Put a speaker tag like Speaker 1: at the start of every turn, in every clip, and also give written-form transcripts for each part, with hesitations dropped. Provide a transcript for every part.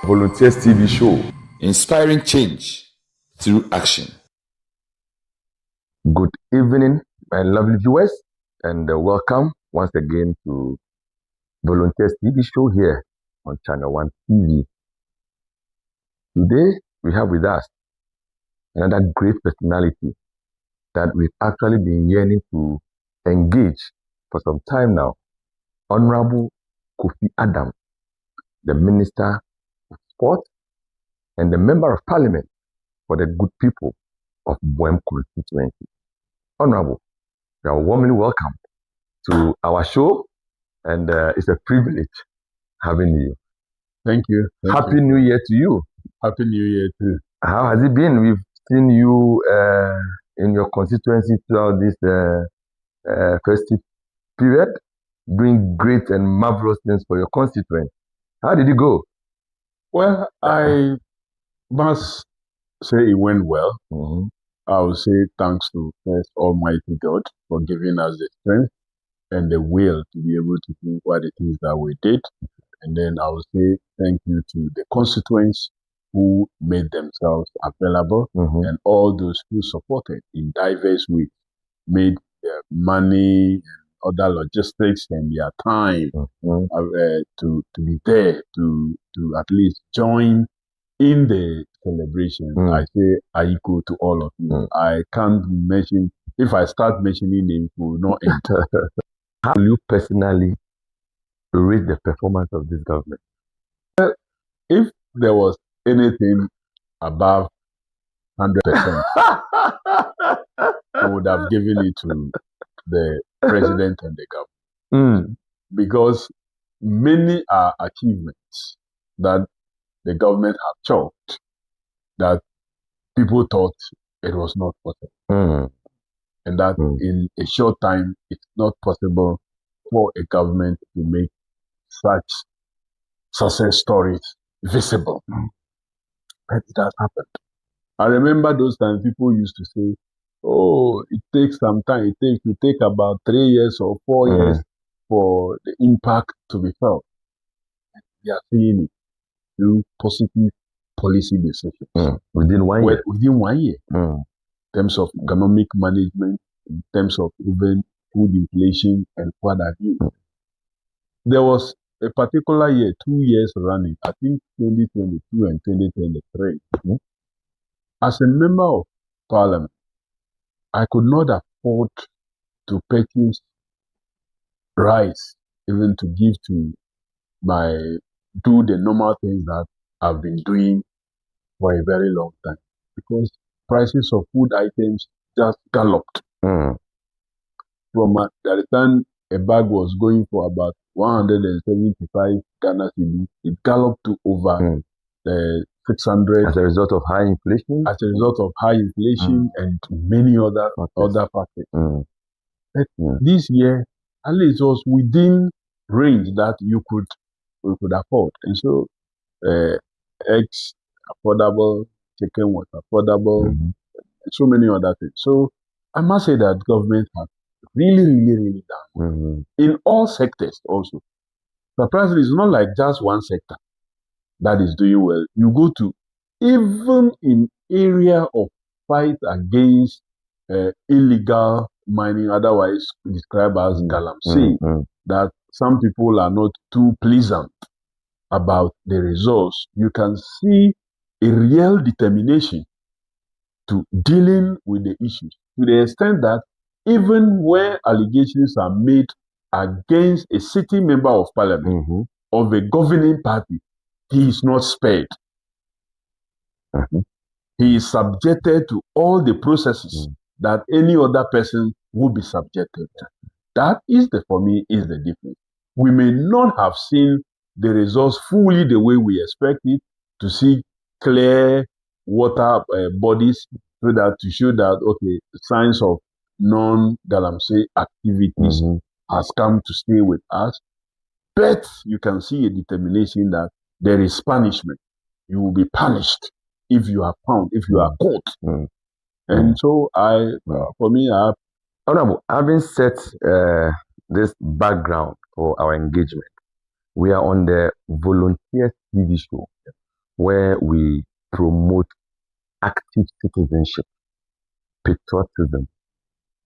Speaker 1: Volunteers TV show, inspiring change through action. Good evening, my lovely viewers, and welcome once again to Volunteers TV show here on Channel 1 TV. Today, we have with us another great personality that we've actually been yearning to engage for some time now. Honorable Kofi Adam, the Minister of Sport and the Member of Parliament for the good people of Boem constituency. Honorable, you are warmly welcome to our show, and it's a privilege having you.
Speaker 2: Thank you.
Speaker 1: Happy New Year to you.
Speaker 2: Happy New Year too.
Speaker 1: How has it been? We've seen you in your constituency throughout this festive period, doing great and marvelous things for your constituents. How did it go?
Speaker 2: Well, I must say it went well.
Speaker 1: Mm-hmm.
Speaker 2: I will say thanks to first Almighty God for giving us the strength and the will to be able to do what it is that we did. And then I will say thank you to the constituents who made themselves available,
Speaker 1: Mm-hmm.
Speaker 2: and all those who supported in diverse ways, made their money and other logistics and their time to be there to at least join in the celebration. I say Aiko to all of you. I can't mention, if I start mentioning names, we will not end.
Speaker 1: How will you personally rate the performance of this government?
Speaker 2: If there was anything above 100%, I would have given it to the president and the government. Because many are achievements that the government have chalked that people thought it was not possible. And that in a short time, it's not possible for a government to make such success stories visible. But it has happened. I remember those times people used to say, oh, it takes some time. It will take about 3 years or 4 years for the impact to be felt. We are seeing it through positive policy decisions.
Speaker 1: Within 1 year?
Speaker 2: Within 1 year. In terms of economic management, in terms of even food inflation and what have you. There was a particular year, 2 years running, I think 2022 and 2023. As a member of parliament, I could not afford to purchase rice, even to give to do the normal things that I've been doing for a very long time, because prices of food items just galloped. From the time a bag was going for about 175 Ghana cedis, it galloped to over 600.
Speaker 1: As a result of high inflation?
Speaker 2: As a result of high inflation and many other factors. But this year, at least it was within range that we could afford. And so, eggs affordable, chicken was affordable, and so many other things. So I must say that government has really done in all sectors also. Surprisingly, it's not like just one sector that is doing well. You go to even in area of fight against illegal mining, otherwise described as galamsey, that some people are not too pleasant about the results. You can see a real determination to dealing with the issues, to the extent that even where allegations are made against a sitting member of parliament of a governing party, he is not spared. He is subjected to all the processes that any other person would be subjected to. That is for me, is the difference. We may not have seen the results fully the way we expect it, to see clear water bodies, so that to show that, okay, signs of non-galamsey activities has come to stay with us. But you can see a determination that there is punishment. You will be punished if you are found, if you are caught. And so for me,
Speaker 1: Honorable, having set this background for our engagement, we are on the Volunteers TV show. where we promote active citizenship, patriotism,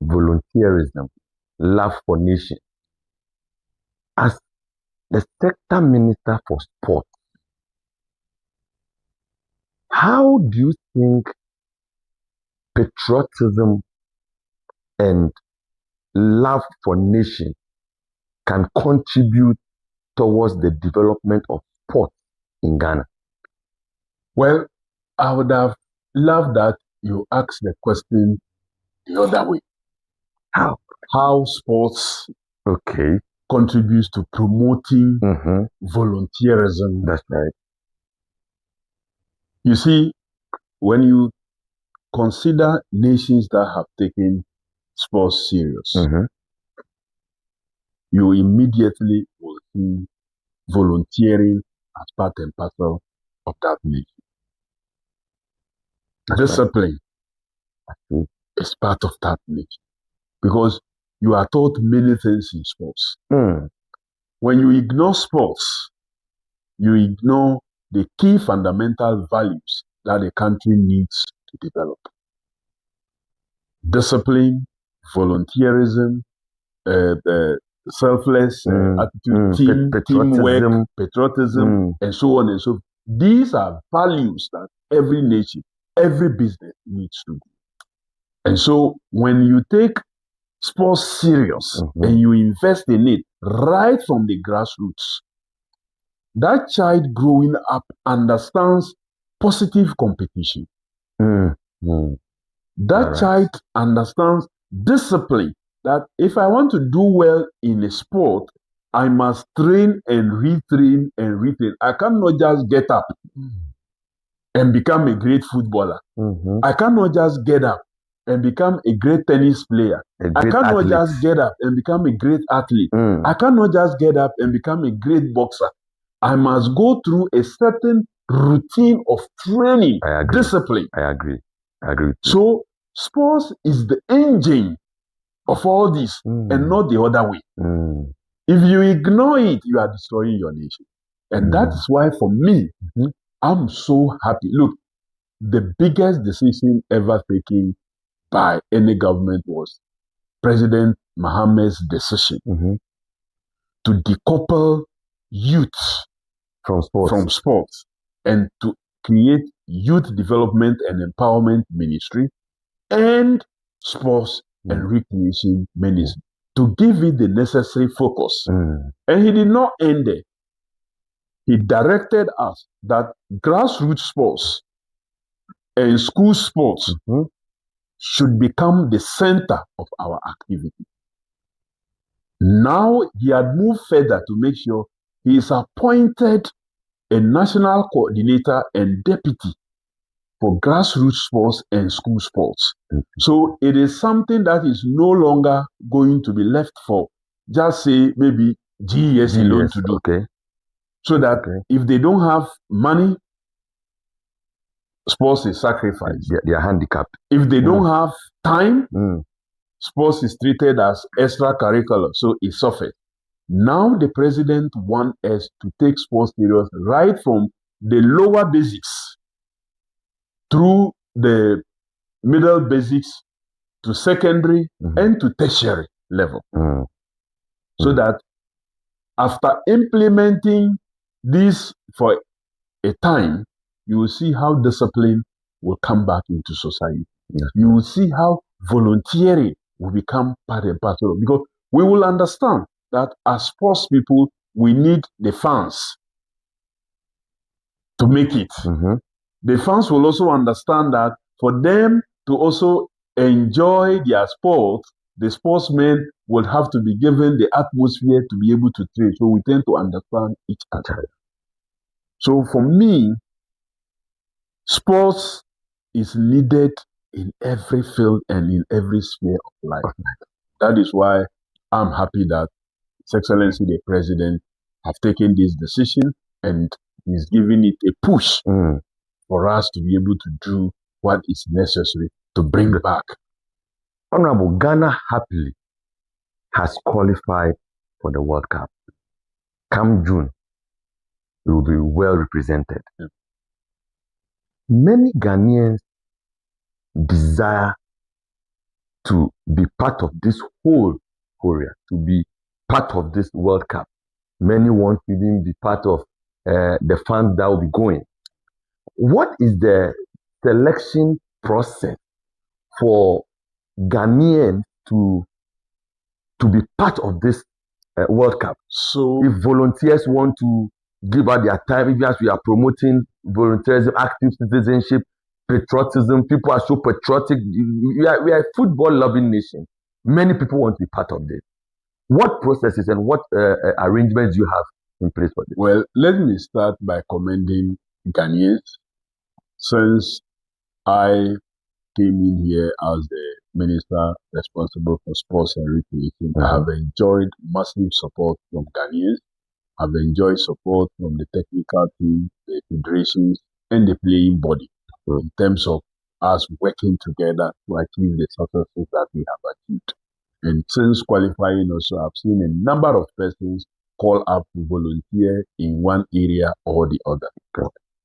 Speaker 1: volunteerism, love for nation. As the sector minister for sport, how do you think patriotism and love for nation can contribute towards the development of sport in Ghana?
Speaker 2: Well, I would have loved that you asked the question the other way.
Speaker 1: How?
Speaker 2: How sports
Speaker 1: Okay.
Speaker 2: contributes to promoting volunteerism.
Speaker 1: That's right.
Speaker 2: You see, when you consider nations that have taken sports serious, you immediately will see volunteering as part and parcel of that nation. That's discipline is part of that nation because you are taught many things in sports. When you ignore sports, you ignore the key fundamental values that a country needs to develop. Discipline, volunteerism, selfless attitude, teamwork, patriotism, and so on and so forth. These are values that every nation, every business needs to do. And so when you take sports serious and you invest in it right from the grassroots, that child growing up understands positive competition. That child understands discipline, that if I want to do well in a sport, I must train and retrain and retrain. I cannot just get up and become a great footballer. I cannot just get up and become a great tennis player. I cannot just get up and become a great athlete. I cannot just get up and become a great boxer. I must go through a certain routine of training, discipline.
Speaker 1: I agree.
Speaker 2: So sports is the engine of all this and not the other way. If you ignore it, you are destroying your nation. And that is why for me, I'm so happy. Look, the biggest decision ever taken by any government was President Mohammed's decision to decouple youth from sports and to create youth development and empowerment ministry and sports and recreation ministry to give it the necessary focus. And he did not end there. He directed us that grassroots sports and school sports should become the center of our activity. Now he had moved further to make sure he is appointed a national coordinator and deputy for grassroots sports and school sports. So it is something that is no longer going to be left for just say maybe GES alone to do. So that if they don't have money, sports is sacrificed.
Speaker 1: They are handicapped.
Speaker 2: If they don't have time, sports is treated as extracurricular, so it suffers. Now the president wants us to take sports serious right from the lower basics through the middle basics to secondary and to tertiary level. So that after implementing this for a time, you will see how discipline will come back into society. You will see how volunteering will become part and parcel. Because we will understand that as sports people, we need the fans to make it. The fans will also understand that for them to also enjoy their sport, the sportsmen will have to be given the atmosphere to be able to train. So we tend to understand each other. So for me, sports is needed in every field and in every sphere of life. That is why I'm happy that His Excellency the President have taken this decision and is giving it a push for us to be able to do what is necessary to bring back.
Speaker 1: Honorable, Ghana happily has qualified for the World Cup. Come June, we will be well represented. many Ghanaians desire to be part of this whole Korea, to be part of this World Cup. Many want to even be part of the fans that will be going. What is the selection process for Ghanaians to be part of this World Cup?
Speaker 2: So,
Speaker 1: if volunteers want to give out their time, even as we are promoting volunteerism, active citizenship, patriotism, people are so patriotic. We are a football-loving nation. Many people want to be part of this. What processes and what arrangements do you have in place for this?
Speaker 2: Well, let me start by commending Ghanaians. Since I came in here as the minister responsible for sports and recreation, I have enjoyed massive support from Ghanaians. I've enjoyed support from the technical team, the federations, and the playing body in terms of us working together to achieve the successes that we have achieved. And since qualifying also, I've seen a number of persons call up to volunteer in one area or the other.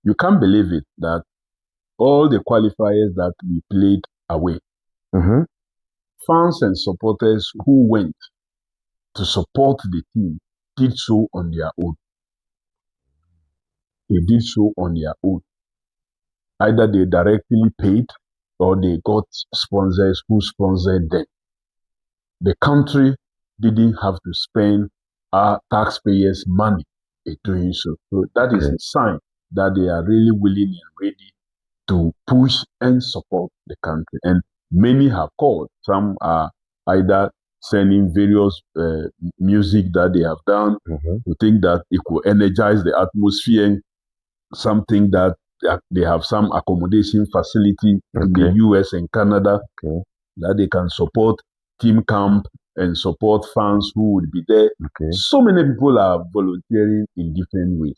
Speaker 2: You can't believe it that all the qualifiers that we played away, fans and supporters who went to support the team did so on their own. They did so on their own. Either they directly paid or they got sponsors who sponsored them. The country didn't have to spend our taxpayers' money in doing so. So that is a sign that they are really willing and ready to push and support the country. And many have called. Some are either sending various music that they have done to think that it will energize the atmosphere, something that they have some accommodation facility in the US and Canada that they can support team camp and support fans who would be there. So many people are volunteering in different ways.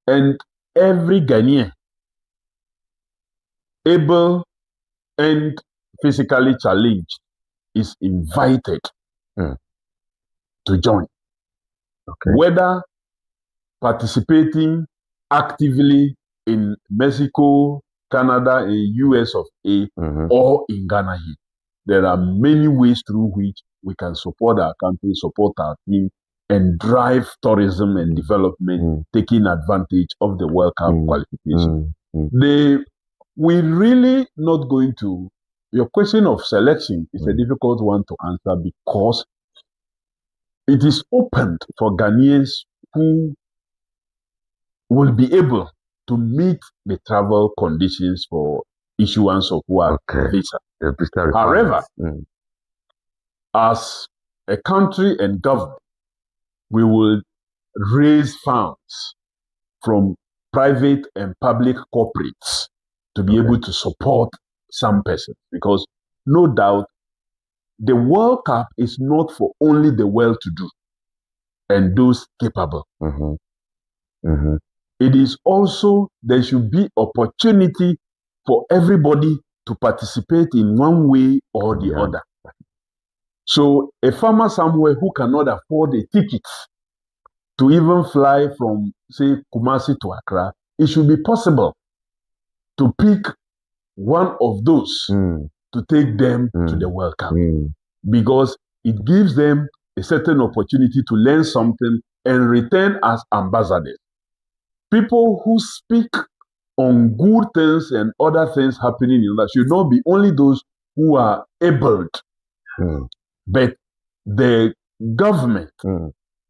Speaker 2: And every Ghanaian, able and physically challenged, is invited to join. Whether participating actively in Mexico, Canada, and US of A, or in Ghana here. There are many ways through which we can support our country, support our team, and drive tourism and development, taking advantage of the World Cup qualification. We're really not going to. Your question of selection is a difficult one to answer because it is opened for Ghanaians who will be able to meet the travel conditions for issuance of work visa. However, as a country and government, we will raise funds from private and public corporates to be able to support some persons, because no doubt the World Cup is not for only the well-to-do and those capable. It is also, there should be opportunity for everybody to participate in one way or the other. So a farmer somewhere who cannot afford a ticket to even fly from, say, Kumasi to Accra, it should be possible to pick one of those to take them to the World Cup, because it gives them a certain opportunity to learn something and return as ambassadors. People who speak on good things and other things happening in life should not be only those who are able, but the government,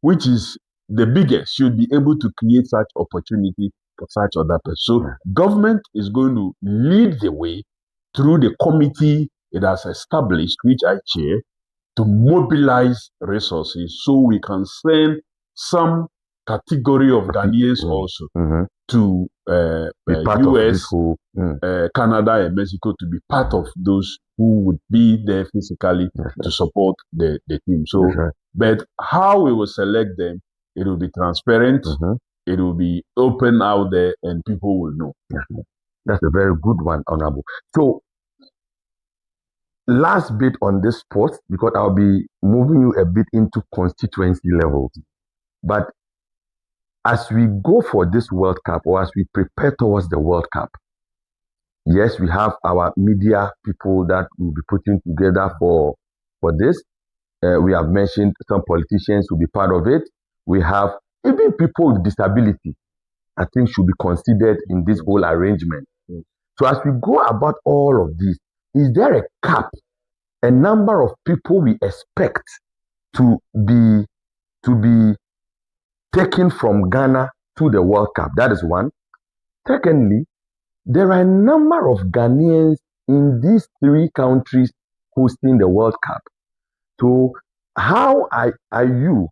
Speaker 2: which is the biggest, should be able to create such opportunity for such other persons. So government is going to lead the way through the committee it has established, which I chair, to mobilize resources so we can send some category of Ghanaians also to US, Canada, and Mexico to be part of those who would be there physically to support the team. So, but how we will select them, it will be transparent, it will be open out there, and people will know.
Speaker 1: That's a very good one, Honorable. So, last bit on this sport, because I'll be moving you a bit into constituency levels. But as we go for this World Cup, or as we prepare towards the World Cup, Yes, we have our media people that will be putting together for this. We have mentioned some politicians will be part of it. We have even people with disability, I think, should be considered in this whole arrangement. So as we go about all of this, is there a cap, a number of people we expect to be taken from Ghana to the World Cup? That is one. Secondly, there are a number of Ghanaians in these three countries hosting the World Cup. So how are you,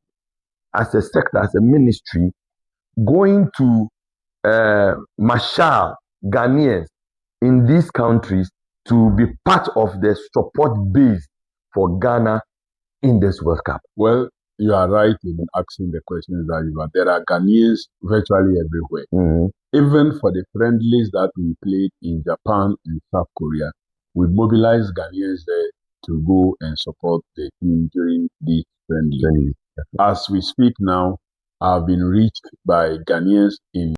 Speaker 1: as a sector, as a ministry, going to marshal Ghanaians in these countries to be part of the support base for Ghana in this World Cup?
Speaker 2: Well, you are right in asking the questions that you are. There are Ghanaians virtually everywhere. Mm-hmm. Even for the friendlies that we played in Japan and South Korea, we mobilized Ghanaians there to go and support the team during these friendlies. As we speak now, I've been reached by Ghanaians in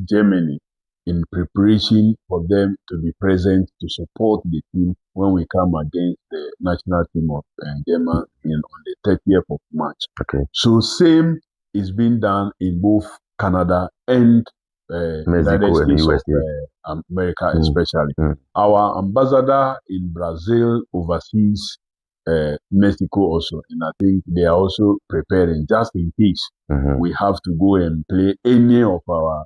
Speaker 2: Germany in preparation for them to be present to support the team when we come against the national team of Germany on the 30th of March.
Speaker 1: Okay.
Speaker 2: So same is being done in both Canada and
Speaker 1: Mexico and the USA.
Speaker 2: America especially. Our ambassador in Brazil oversees Mexico also, and I think they are also preparing just in case we have to go and play any of our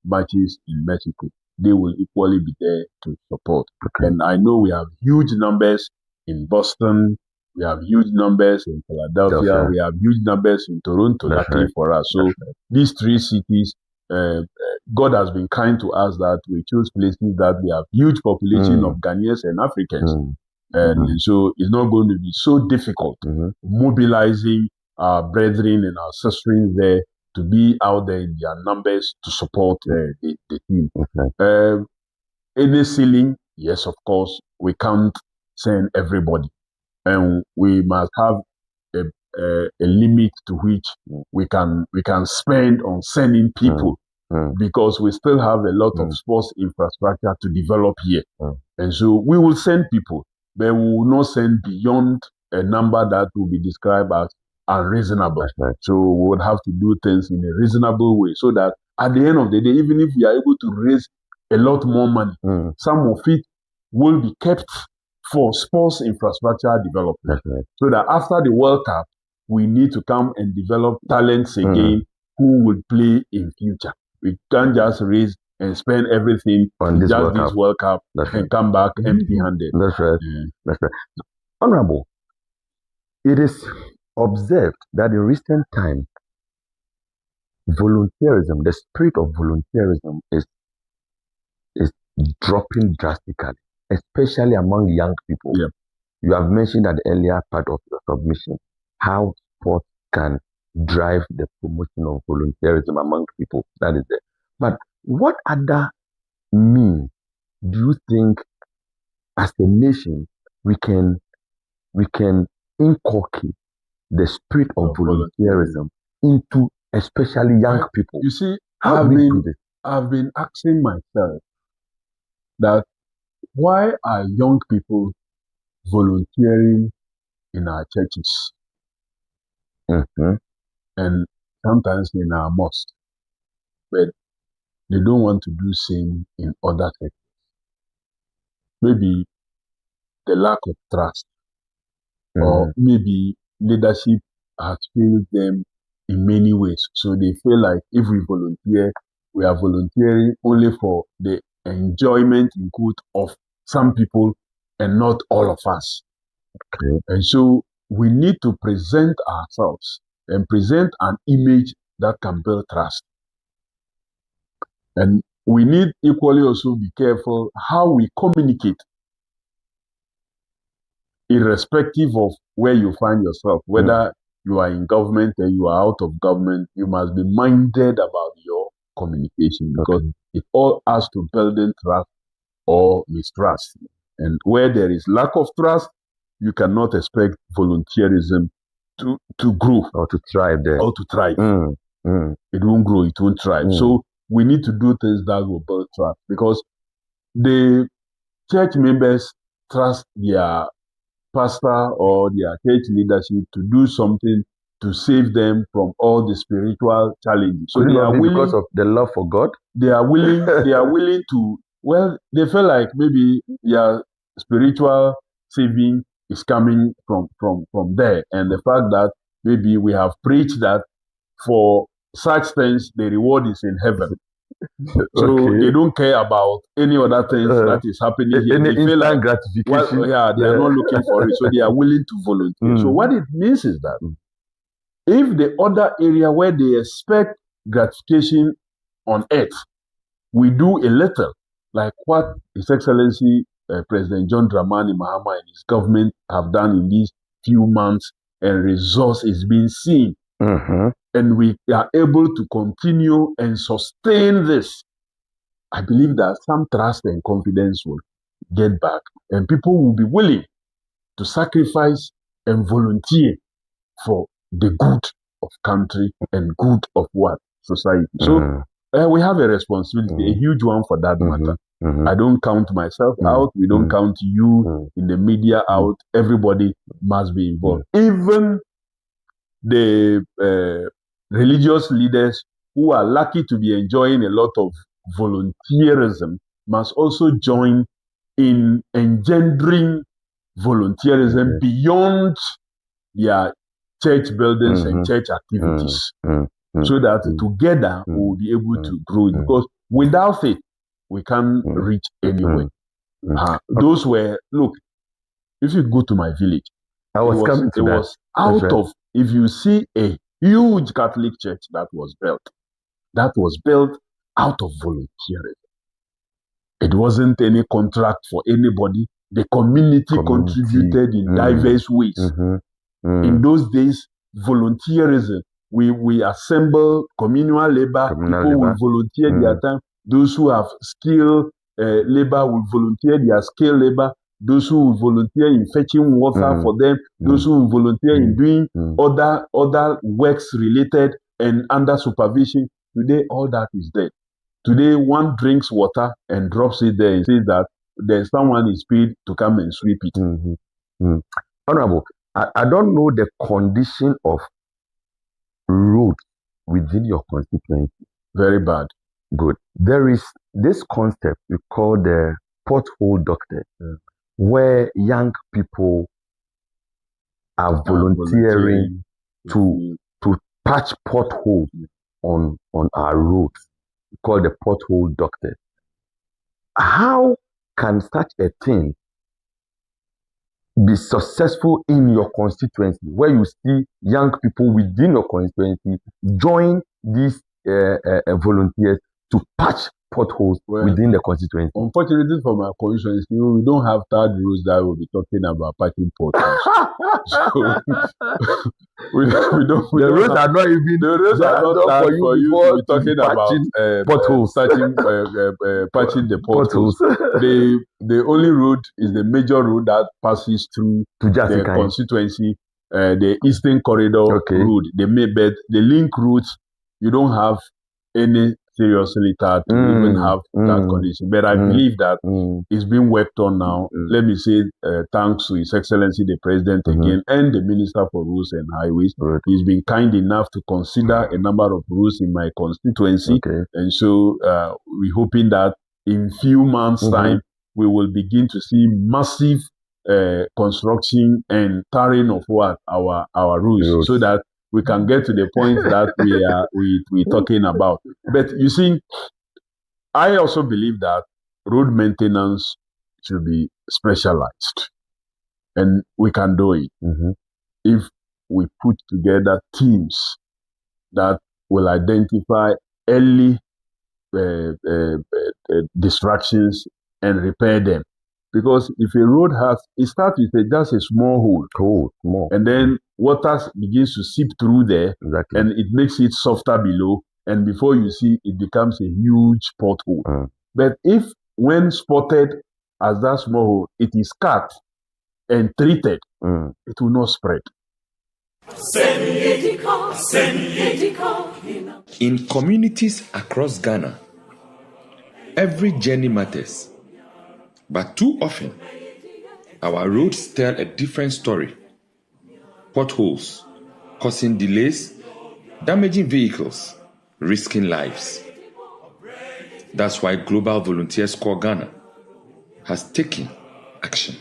Speaker 2: matches in Mexico. They will equally be there to support. Okay. And I know we have huge numbers in Boston, we have huge numbers in Philadelphia, we have huge numbers in Toronto, luckily for us. So these three cities, God has been kind to us that we choose places that we have huge population of Ghanaians and Africans. And so it's not going to be so difficult mobilizing our brethren and our sisters there to be out there in their numbers to support the team. Okay. Any ceiling, yes, of course, we can't send everybody. And we must have a limit to which we can spend on sending people because we still have a lot of sports infrastructure to develop here. And so we will send people, but we will not send beyond a number that will be described as unreasonable. Right. So we would have to do things in a reasonable way so that at the end of the day, even if we are able to raise a lot more money, some of it will be kept for sports infrastructure development. Right. So that after the World Cup, we need to come and develop talents again who will play in future. We can't just raise and spend everything on this World Cup and come back empty-handed.
Speaker 1: That's right. That's right. Honorable, it is observed that in recent times, volunteerism, the spirit of volunteerism is dropping drastically, especially among young people. Yeah. You have mentioned at the earlier part of your submission how sports can drive the promotion of volunteerism among people. That is it. But what other means do you think, as a nation, we can inculcate the spirit of volunteerism into especially young people?
Speaker 2: You see, I've been asking myself that why are young people volunteering in our churches and sometimes in our mosques, but they don't want to do same in other sectors? Maybe the lack of trust, or maybe leadership has failed them in many ways. So they feel like if we volunteer, we are volunteering only for the enjoyment in quote of some people and not all of us. Okay. And so we need to present ourselves and present an image that can build trust. And we need equally also be careful how we communicate, irrespective of where you find yourself, whether you are in government or you are out of government. You must be minded about your communication because it all has to build in trust or mistrust. And where there is lack of trust, you cannot expect volunteerism to grow
Speaker 1: or to thrive there.
Speaker 2: Or to thrive. It won't grow, it won't thrive. So we need to do things that will build trust, because the church members trust their pastor or their church leadership to do something to save them from all the spiritual challenges.
Speaker 1: So they are willing, because of the love for God.
Speaker 2: They are willing. They are willing to. Well, they feel like maybe their spiritual saving is coming from there, and the fact that maybe we have preached that for such things the reward is in heaven. So they don't care about any other things that is happening here.
Speaker 1: Any
Speaker 2: they feel
Speaker 1: like gratification.
Speaker 2: Well, they are not looking for it, so they are willing to volunteer. So what it means is that if the other area where they expect gratification on earth, we do a little, like what His Excellency President John Dramani Mahama and his government have done in these few months, and results is being seen. And we are able to continue and sustain this. I believe that some trust and confidence will get back, and people will be willing to sacrifice and volunteer for the good of country and good of what? Society. So we have a responsibility, a huge one for that matter. I don't count myself out. We don't count you in the media out. Everybody must be involved. Even the religious leaders who are lucky to be enjoying a lot of volunteerism must also join in engendering volunteerism beyond their church buildings and church activities, so that together we will be able to grow it. Because without it, we can't reach anywhere. Those were, look, if you go to my village, it was out of, if you see a huge Catholic church that was built out of volunteerism. It wasn't any contract for anybody. The community contributed in diverse ways. In those days, volunteerism, we assemble communal labor. People will volunteer their time. Those who have skilled labor will volunteer their skilled labor. Those who will volunteer in fetching water for them. Those who will volunteer in doing other works related and under supervision. Today, all that is dead. Today, one drinks water and drops it there and says that there's someone is paid to come and sweep it.
Speaker 1: Honorable, I don't know the condition of road within your constituency.
Speaker 2: Very bad.
Speaker 1: Good. There is this concept we call the pothole doctor, where young people are volunteering to patch potholes on our roads. We call the pothole doctor. How can such a thing be successful in your constituency, where you see young people within your constituency join these volunteers to patch potholes within the constituency?
Speaker 2: Unfortunately for my constituency, we don't have third rules that will be talking about patching potholes. So we don't. The
Speaker 1: rules are not even.
Speaker 2: The rules are not for you to be talking about
Speaker 1: potholes,
Speaker 2: patching the potholes. The only road is the major road that passes through the constituency, the Eastern Corridor road. The link routes, you don't have any seriously to even have that condition. But I believe that it's being worked on now. Let me say thanks to His Excellency the President again and the Minister for Roads and Highways. He's been kind enough to consider a number of roads in my constituency. And so we're hoping that in few months' time, we will begin to see massive construction and tarring of what our roads, so that we can get to the point that we're talking about. But you see, I also believe that road maintenance should be specialized, and we can do it if we put together teams that will identify early distractions and repair them. Because if a road it starts with just a small hole, and then water begins to seep through there, and it makes it softer below, and before you see, it becomes a huge pothole. But if, when spotted as that small hole, it is cut and treated, it will not spread.
Speaker 3: In communities across Ghana, every journey matters. But too often, our roads tell a different story. Potholes, causing delays, damaging vehicles, risking lives. That's why Global Volunteers Corps Ghana has taken action.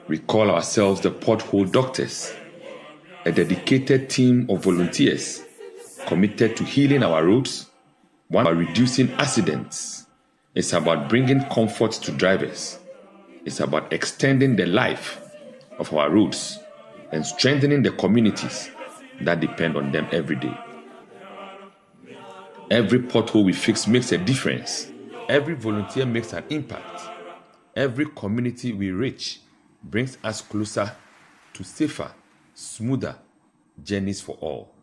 Speaker 3: We call ourselves the Pothole Doctors, a dedicated team of volunteers committed to healing our roads, one about reducing accidents. It's about bringing comfort to drivers. It's about extending the life of our roads and strengthening the communities that depend on them every day. Every pothole we fix makes a difference. Every volunteer makes an impact. Every community we reach brings us closer to safer, smoother journeys for all.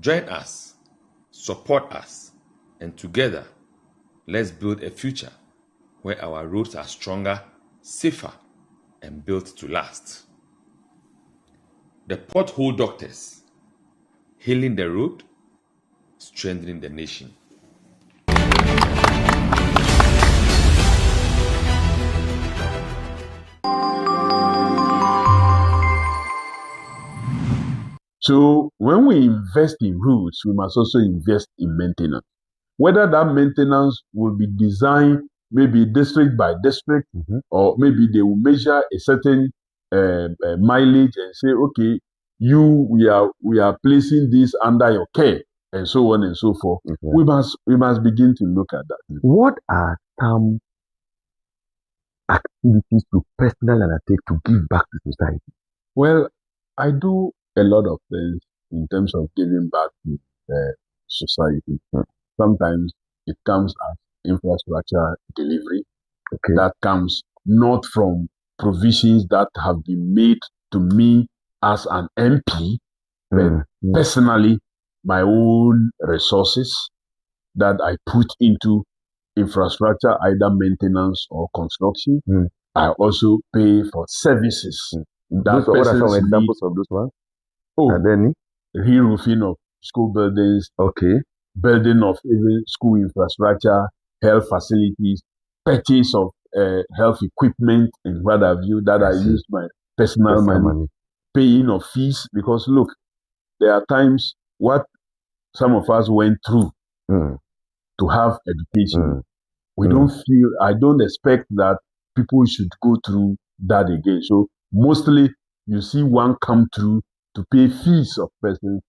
Speaker 3: Join us, support us, and together, let's build a future where our roads are stronger, safer, and built to last. The Pothole Doctors, healing the road, strengthening the nation.
Speaker 2: So when we invest in roads, we must also invest in maintenance. Whether that maintenance will be designed maybe district by district, or maybe they will measure a certain mileage and say, okay, we are placing this under your care, and so on and so forth. We must begin to look at that.
Speaker 1: What are some activities to personally undertake to give back to society?
Speaker 2: Well, I do a lot of things in terms of giving back to society. Sometimes it comes as infrastructure delivery. That comes not from provisions that have been made to me as an MP, but personally, my own resources that I put into infrastructure, either maintenance or construction. I also pay for services.
Speaker 1: What are some examples of those ones?
Speaker 2: Are there any? Re-roofing of school buildings. Building of even school infrastructure, health facilities, purchase of health equipment and what have you, that I use my personal money, paying of fees. Because look, there are times what some of us went through to have education. We don't feel, I don't expect that people should go through that again. So mostly you see one come through to pay fees of persons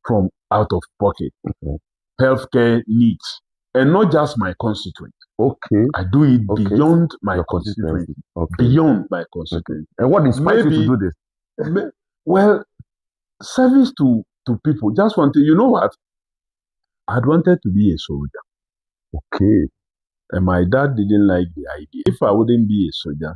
Speaker 2: from out of pocket. Healthcare needs, and not just my constituent. I do it beyond my constituency. Beyond my constituency.
Speaker 1: And what inspires you to do this?
Speaker 2: Well, service to people. Just one thing. You know what? I'd wanted to be a soldier. And my dad didn't like the idea. If I wouldn't be a soldier,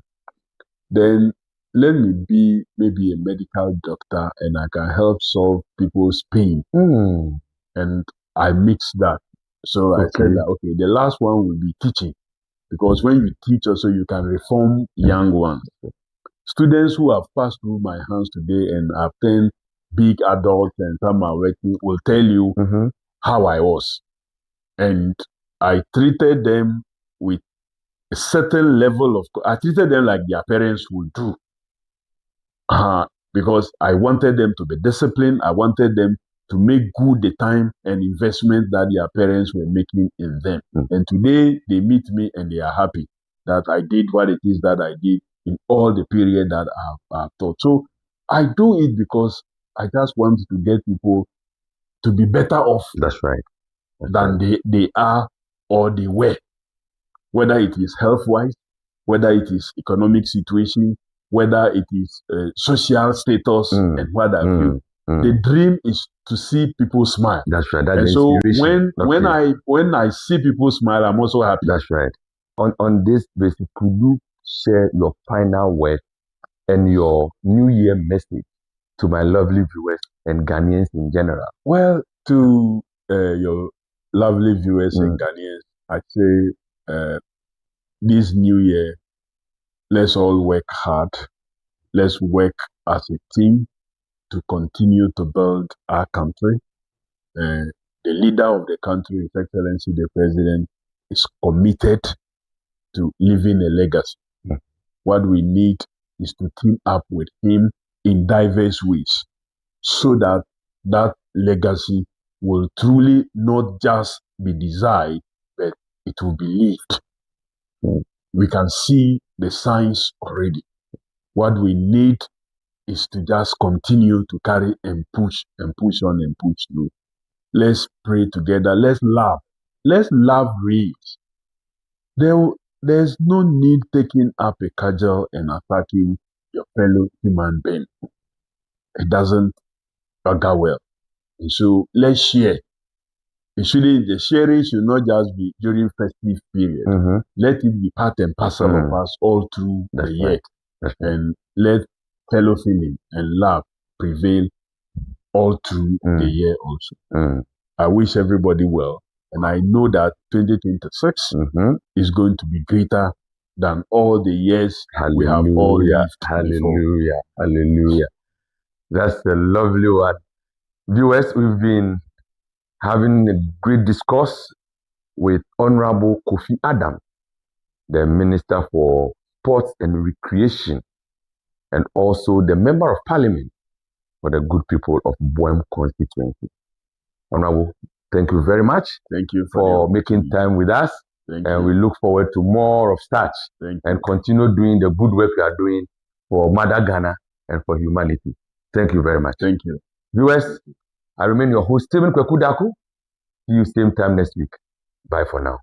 Speaker 2: then let me be maybe a medical doctor and I can help solve people's pain. And I mixed that. So I said that, okay, the last one will be teaching. Because when you teach also, you can reform young ones. Students who have passed through my hands today and have turned big adults and some are working will tell you how I was. And I treated them with a certain level of, I treated them like their parents would do. Because I wanted them to be disciplined. I wanted them to make good the time and investment that their parents were making in them. And today they meet me and they are happy that I did what it is that I did in all the period that I've taught. So I do it because I just want to get people to be better off. Than they are or they were. Whether it is health-wise, whether it is economic situation, whether it is social status and what have you. The dream is to see people smile. And so when I see people smile, I'm also happy.
Speaker 1: On this basis, could you share your final word and your New Year message to my lovely viewers and Ghanaians in general?
Speaker 2: Well, to your lovely viewers and Ghanaians, I say this New Year, let's all work hard. Let's work as a team to continue to build our country. The leader of the country, His Excellency the President, is committed to leaving a legacy. What we need is to team up with him in diverse ways so that that legacy will truly not just be desired, but it will be lived. We can see the signs already. What we need is to just continue to carry and push on and push through. Let's pray together. Let's laugh. Let's laugh real. There's no need taking up a cudgel and attacking your fellow human being. It doesn't go well. And so let's share. The sharing should not just be during festive period. Let it be part and parcel of us all through the year. And let fellow feeling and love prevail all through the year also. I wish everybody well. And I know that 2026 is going to be greater than all the years we have all lived.
Speaker 1: Hallelujah. Hallelujah. That's a lovely word. Viewers, we've been having a great discourse with Honorable Kofi Adam, the Minister for Sports and Recreation, and also the Member of Parliament for the good people of Boem constituency. Honorable, thank you very much.
Speaker 2: Thank you
Speaker 1: for making time with us. And we look forward to more of such and continue doing the good work we are doing for Mother Ghana and for humanity. Thank you very much.
Speaker 2: Thank you.
Speaker 1: Viewers, I remain your host, Stephen Kwekudaku. See you same time next week. Bye for now.